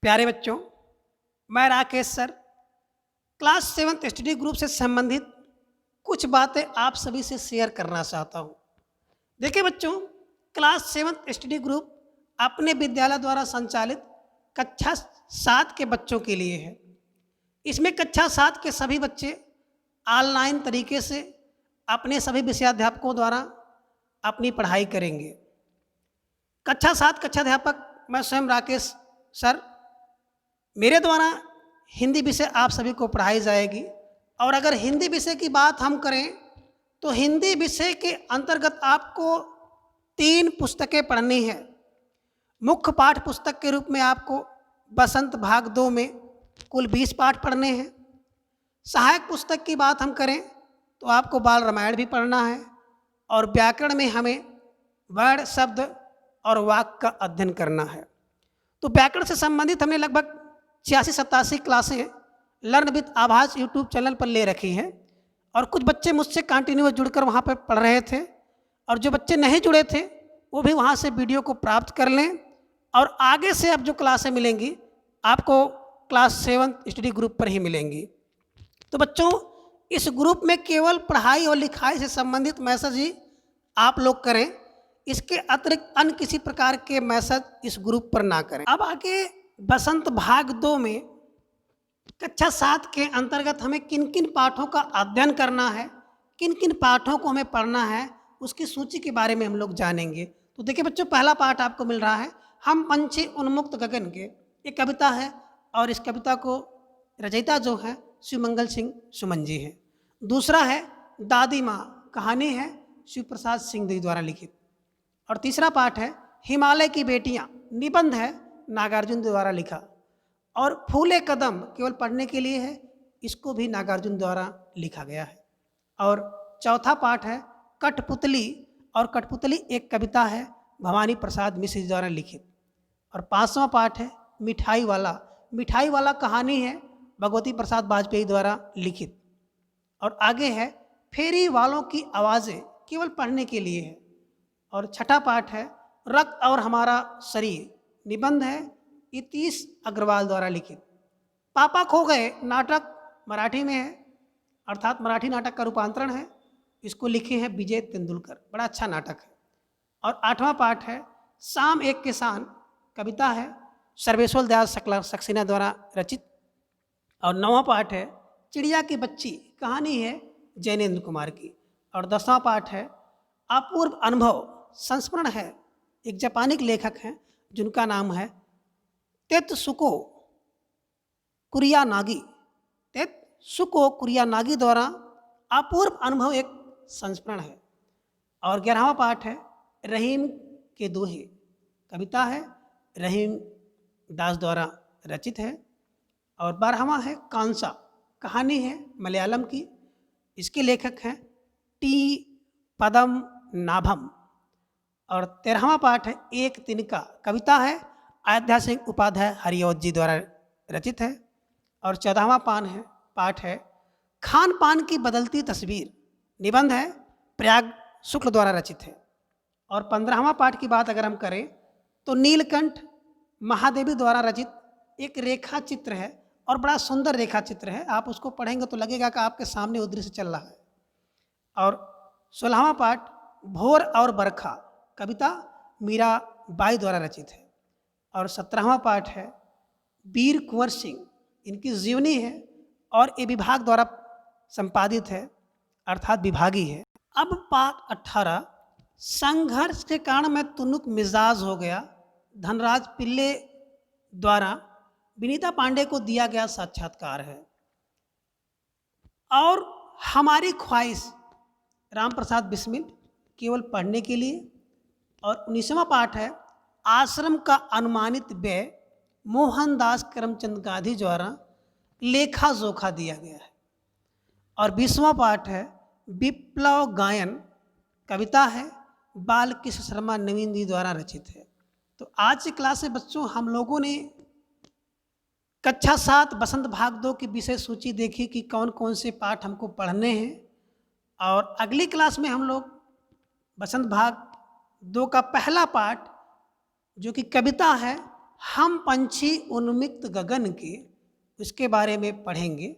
प्यारे बच्चों, मैं Rakesh sir class 7th study group से संबंधित कुछ बातें आप सभी से शेयर करना चाहता हूँ। देखिए बच्चों, क्लास 7th स्टडी ग्रुप अपने विद्यालय द्वारा संचालित कक्षा 7 के बच्चों के लिए है। इसमें कक्षा 7 के सभी बच्चे ऑनलाइन तरीके से अपने सभी विषयाध्यापकों द्वारा अपनी पढ़ाई करेंगे। कक्षा 7 कक्षाध्यापक मैं स्वयं राकेश सर, मेरे द्वारा हिंदी विषय आप सभी को पढ़ाई जाएगी। और अगर हिंदी विषय की बात हम करें तो हिंदी विषय के अंतर्गत आपको 3 पुस्तकें पढ़नी है। मुख्य पाठ पुस्तक के रूप में आपको बसंत भाग 2 में कुल 20 पाठ पढ़ने हैं। सहायक पुस्तक की बात हम करें तो आपको बाल रामायण भी पढ़ना है और व्याकरण में हमें वर्ण, शब्द और वाक्य का अध्ययन करना है। तो व्याकरण से संबंधित हमने लगभग 86-87 क्लासें लर्न विद आभास यूट्यूब चैनल पर ले रखी हैं और कुछ बच्चे मुझसे कंटिन्यूअस जुड़कर वहाँ पर पढ़ रहे थे और जो बच्चे नहीं जुड़े थे वो भी वहाँ से वीडियो को प्राप्त कर लें। और आगे से अब जो क्लासें मिलेंगी आपको क्लास 7th स्टडी ग्रुप पर ही मिलेंगी। तो बच्चों, इस ग्रुप में केवल पढ़ाई और लिखाई से संबंधित मैसेज ही आप लोग करें, इसके अतिरिक्त अन्य किसी प्रकार के मैसेज इस ग्रुप पर ना करें। अब आगे बसंत भाग 2 में कक्षा 7 के अंतर्गत हमें किन किन पाठों का अध्ययन करना है, किन किन पाठों को हमें पढ़ना है, उसकी सूची के बारे में हम लोग जानेंगे। तो देखिए बच्चों, पहला पाठ आपको मिल रहा है हम पंछी उन्मुक्त गगन के। एक कविता है और इस कविता को रचयिता जो है शिवमंगल सिंह सुमन जी हैं। दूसरा है दादी माँ, कहानी है शिव प्रसाद सिंह जी द्वारा लिखित। और तीसरा पाठ है हिमालय की बेटियाँ, निबंध है नागार्जुन द्वारा लिखा। और फूले कदम केवल पढ़ने के लिए है, इसको भी नागार्जुन द्वारा लिखा गया है। और चौथा पाठ है कठपुतली, और कठपुतली एक कविता है भवानी प्रसाद मिश्र जी द्वारा लिखित। और 5वां पाठ है मिठाई वाला, मिठाई वाला कहानी है भगवती प्रसाद वाजपेयी द्वारा लिखित। और आगे है फेरी वालों की आवाज़ें, केवल पढ़ने के लिए है। और छठा पाठ है रक्त और हमारा शरीर, निबंध है इतीश अग्रवाल द्वारा लिखित। पापा खो गए नाटक मराठी में है, अर्थात मराठी नाटक का रूपांतरण है, इसको लिखे हैं विजय तेंदुलकर, बड़ा अच्छा नाटक है। और 8वां पाठ है शाम एक किसान, कविता है सर्वेश्वर दयाल सक्सेना द्वारा रचित। और 9वां पाठ है चिड़िया की बच्ची, कहानी है जैनेन्द्र कुमार की। और 10वां पाठ है अपूर्व अनुभव, संस्मरण है एक जापानी लेखक हैं जिनका नाम है तेत्सुको कुरियानागी, तेत्सुको कुरियानागी द्वारा अपूर्व अनुभव एक संस्मरण है। और 11वां पाठ है रहीम के दोहे, कविता है रहीम दास द्वारा रचित है। और 12वां है कांसा, कहानी है मलयालम की, इसके लेखक हैं टी पदम नाभम। और 13वां पाठ है एक तिनका, कविता है अयोध्या सिंह उपाध्याय हरिऔध जी द्वारा रचित है। और 14वां पाठ है खान पान की बदलती तस्वीर, निबंध है प्रयाग शुक्ल द्वारा रचित है। और 15वां पाठ की बात अगर हम करें तो नीलकंठ महादेवी द्वारा रचित एक रेखा चित्र है और बड़ा सुंदर रेखा चित्र है, आप उसको पढ़ेंगे तो लगेगा कि आपके सामने वो दृश्य चल रहा है। और 16वां पाठ भोर और बरखा, कविता मीरा बाई द्वारा रचित है। और 17वां पाठ है वीर कुंवर सिंह, इनकी जीवनी है और ये विभाग द्वारा संपादित है, अर्थात विभागी है। अब पाठ 18 संघर्ष के कारण मैं तुनुक मिजाज हो गया, धनराज पिल्ले द्वारा विनीता पांडे को दिया गया साक्षात्कार है। और हमारी ख्वाहिश राम प्रसाद बिस्मिल, केवल पढ़ने के लिए। और 19वां पाठ है आश्रम का अनुमानित व्यय, मोहनदास करमचंद गांधी द्वारा लेखा जोखा दिया गया है। और 20वां पाठ है विप्लव गायन, कविता है बालकृष्ण शर्मा नवीन जी द्वारा रचित है। तो आज की क्लास में बच्चों हम लोगों ने कक्षा 7 बसंत भाग 2 की विषय सूची देखी कि कौन कौन से पाठ हमको पढ़ने हैं। और अगली क्लास में हम लोग बसंत भाग 2 का पहला पाठ जो कि कविता है हम पंछी उन्मिक्त गगन के उसके बारे में पढ़ेंगे।